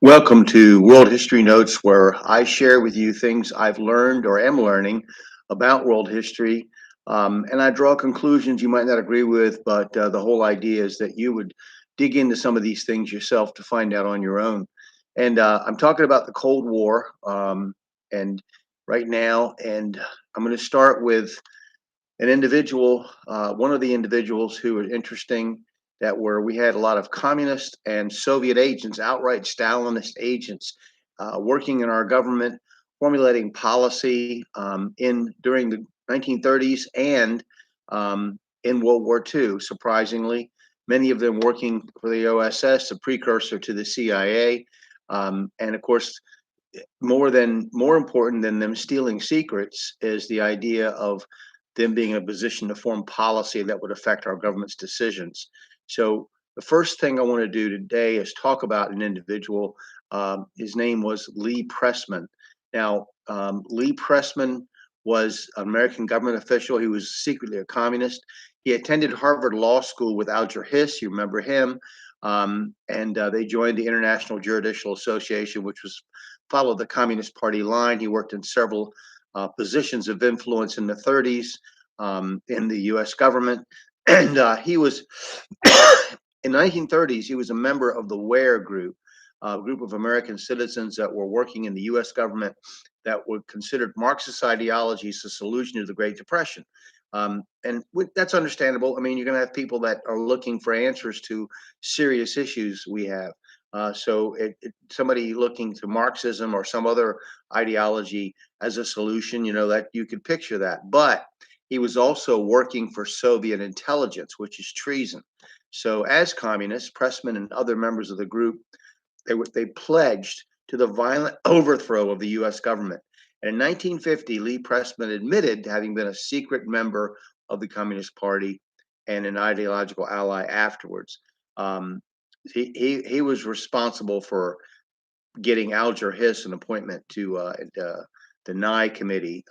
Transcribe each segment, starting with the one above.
Welcome to World History Notes, where I share with you things I've learned or am learning about world history. And I draw conclusions you might not agree with, but the whole idea is that you would dig into some of these things yourself to find out on your own. And I'm talking about the Cold War and right now, and I'm going to start with an individual, one of the individuals who was interesting that where we had a lot of communist and Soviet agents, outright Stalinist agents, working in our government, formulating policy in during the 1930s and in World War II. Surprisingly, many of them working for the OSS, a precursor to the CIA, and of course, more important than them stealing secrets is the idea of them being in a position to form policy that would affect our government's decisions. So the first thing I want to do today is talk about an individual. His name was Lee Pressman. Now, Lee Pressman was an American government official. He was secretly a communist. He attended Harvard Law School with Alger Hiss. You remember him. And they joined the International Judicial Association, which was followed the Communist Party line. He worked in several positions of influence in the 30s in the U.S. government, and he was in the 1930s. He was a member of the WARE group, a group of American citizens that were working in the U.S. government that were considered Marxist ideologies the solution to the Great Depression. And that's understandable. I mean, you're going to have people that are looking for answers to serious issues we have. Somebody looking to Marxism or some other ideology as a solution, that you could picture that. But he was also working for Soviet intelligence, which is treason. So, as communists, Pressman and other members of the group, they pledged to the violent overthrow of the U.S. government. And in 1950, Lee Pressman admitted to having been a secret member of the Communist Party and an ideological ally afterwards. He was responsible for getting Alger Hiss an appointment to the Nye Committee,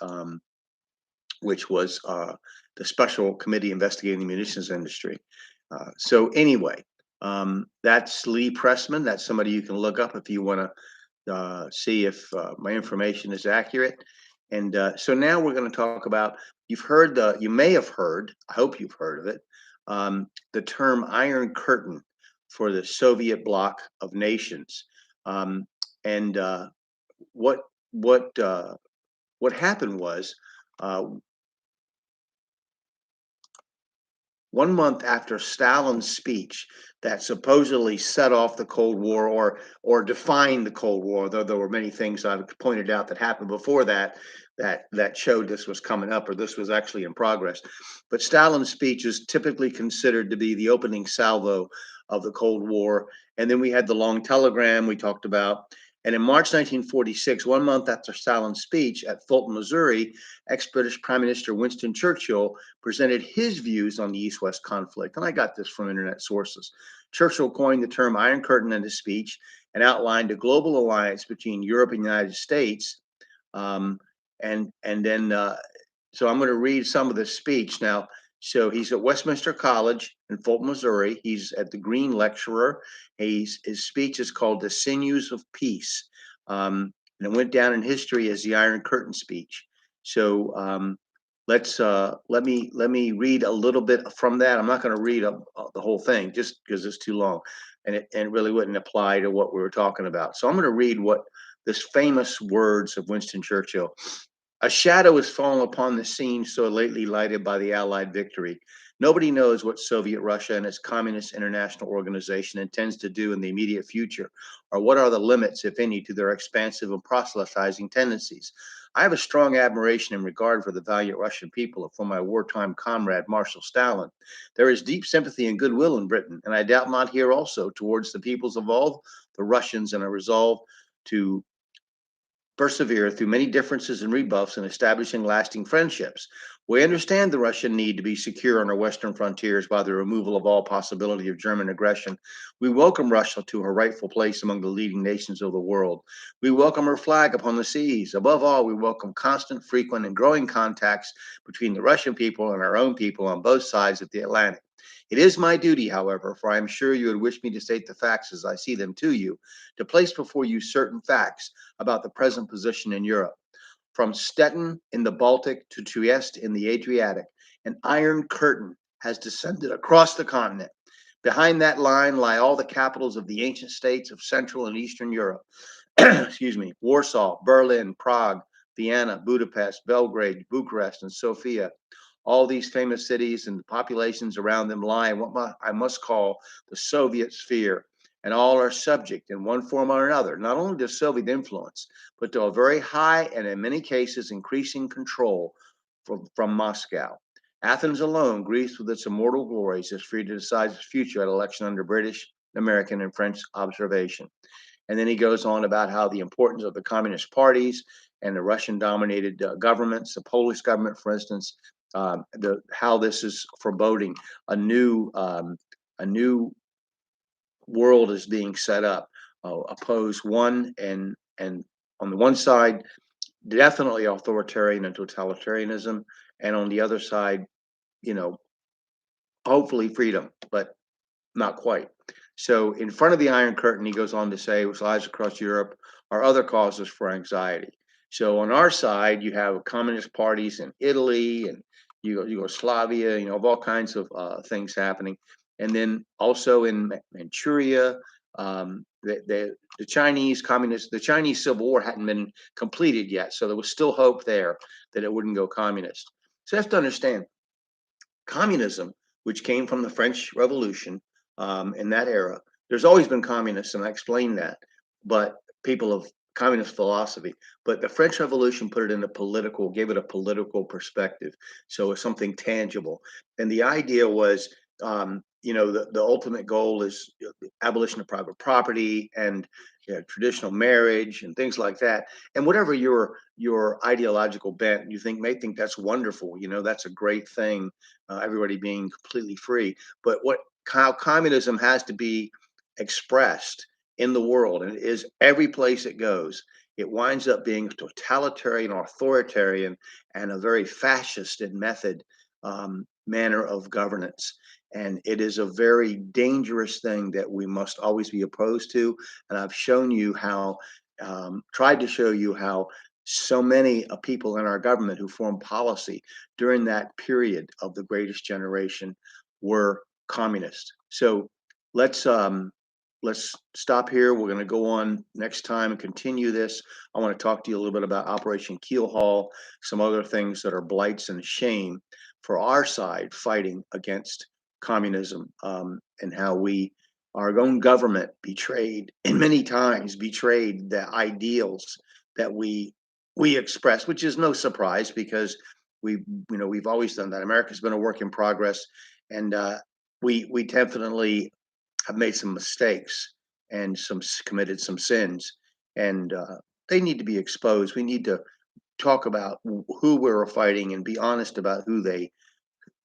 which was the special committee investigating the munitions industry. So anyway, that's Lee Pressman. That's somebody you can look up if you want to see if my information is accurate. And so now we're going to talk about, you may have heard, I hope you've heard of it, the term Iron Curtain for the Soviet bloc of nations. And what what uh, what happened was, uh, 1 month after Stalin's speech that supposedly set off the Cold War or defined the Cold War, though there were many things I've pointed out that happened before that showed this was coming up or this was actually in progress. But Stalin's speech is typically considered to be the opening salvo of the Cold War. And then we had the long telegram we talked about. And in March 1946, 1 month after Stalin's speech at Fulton, Missouri, ex-British Prime Minister Winston Churchill presented his views on the East-West conflict. And I got this from internet sources. Churchill coined the term Iron Curtain in his speech and outlined a global alliance between Europe and the United States. And then, so I'm going to read some of this speech now. So he's at Westminster College in Fulton, Missouri. He's at the Green Lecturer. His speech is called "The Sinews of Peace," and it went down in history as the Iron Curtain speech. So let me read a little bit from that. I'm not going to read the whole thing just because it's too long, and it really wouldn't apply to what we were talking about. So I'm going to read what this famous words of Winston Churchill. A shadow has fallen upon the scene so lately lighted by the Allied victory. Nobody knows what Soviet Russia and its Communist International Organization intends to do in the immediate future, or what are the limits, if any, to their expansive and proselytizing tendencies. I have a strong admiration and regard for the valiant Russian people and for my wartime comrade, Marshal Stalin. There is deep sympathy and goodwill in Britain, and I doubt not here also, towards the peoples of all the Russians, and a resolve to persevere through many differences and rebuffs in establishing lasting friendships. We understand the Russian need to be secure on our western frontiers by the removal of all possibility of German aggression. We welcome Russia to her rightful place among the leading nations of the world. We welcome her flag upon the seas. Above all, we welcome constant, frequent, and growing contacts between the Russian people and our own people on both sides of the Atlantic. It is my duty, however, for I am sure you would wish me to state the facts as I see them to you, to place before you certain facts about the present position in Europe. From Stettin in the Baltic to Trieste in the Adriatic, an iron curtain has descended across the continent. Behind that line lie all the capitals of the ancient states of Central and Eastern Europe. Excuse me, Warsaw, Berlin, Prague, Vienna, Budapest, Belgrade, Bucharest, and Sofia. All these famous cities and the populations around them lie in what I must call the Soviet sphere, and all are subject in one form or another, not only to Soviet influence, but to a very high and in many cases increasing control from Moscow. Athens alone, Greece with its immortal glories, is free to decide its future at election under British, American, and French observation. And then he goes on about how the importance of the communist parties and the Russian-dominated governments, the Polish government, for instance, how this is foreboding a new world is being set up. Oppose one and on the one side, definitely authoritarian and totalitarianism, and on the other side, you know, hopefully freedom, but not quite. So in front of the Iron Curtain, he goes on to say, which lies across Europe are other causes for anxiety. So on our side, you have communist parties in Italy and Yugoslavia, of all kinds of things happening. And then also in Manchuria, the Chinese communist, the Chinese Civil War hadn't been completed yet. So there was still hope there that it wouldn't go communist. So you have to understand, communism, which came from the French Revolution in that era. There's always been communists, and I explained that, but people of communist philosophy. But the French Revolution put it in a political, gave it a political perspective. So it's something tangible. And the idea was, the ultimate goal is abolition of private property and traditional marriage and things like that. And whatever your ideological bent, you may think that's wonderful. That's a great thing. Everybody being completely free. But how communism has to be expressed in the world, and it is every place it goes, it winds up being totalitarian, authoritarian, and a very fascist in method manner of governance. And it is a very dangerous thing that we must always be opposed to. And I've shown you how, tried to show you how so many people in our government who formed policy during that period of the greatest generation were communist. So let's stop here. We're going to go on next time and continue this. I want to talk to you a little bit about Operation Keelhaul, some other things that are blights and shame for our side fighting against communism, and how our own government betrayed, and many times betrayed, the ideals that we express, which is no surprise because we've always done that. America's been a work in progress, and we definitely have made some mistakes and committed some sins, and they need to be exposed. We need to talk about who we're fighting and be honest about who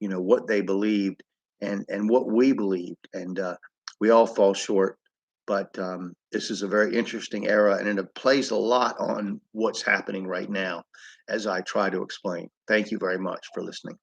what they believed and what we believed, and we all fall short. But this is a very interesting era, and it plays a lot on what's happening right now, as I try to explain. Thank you very much for listening.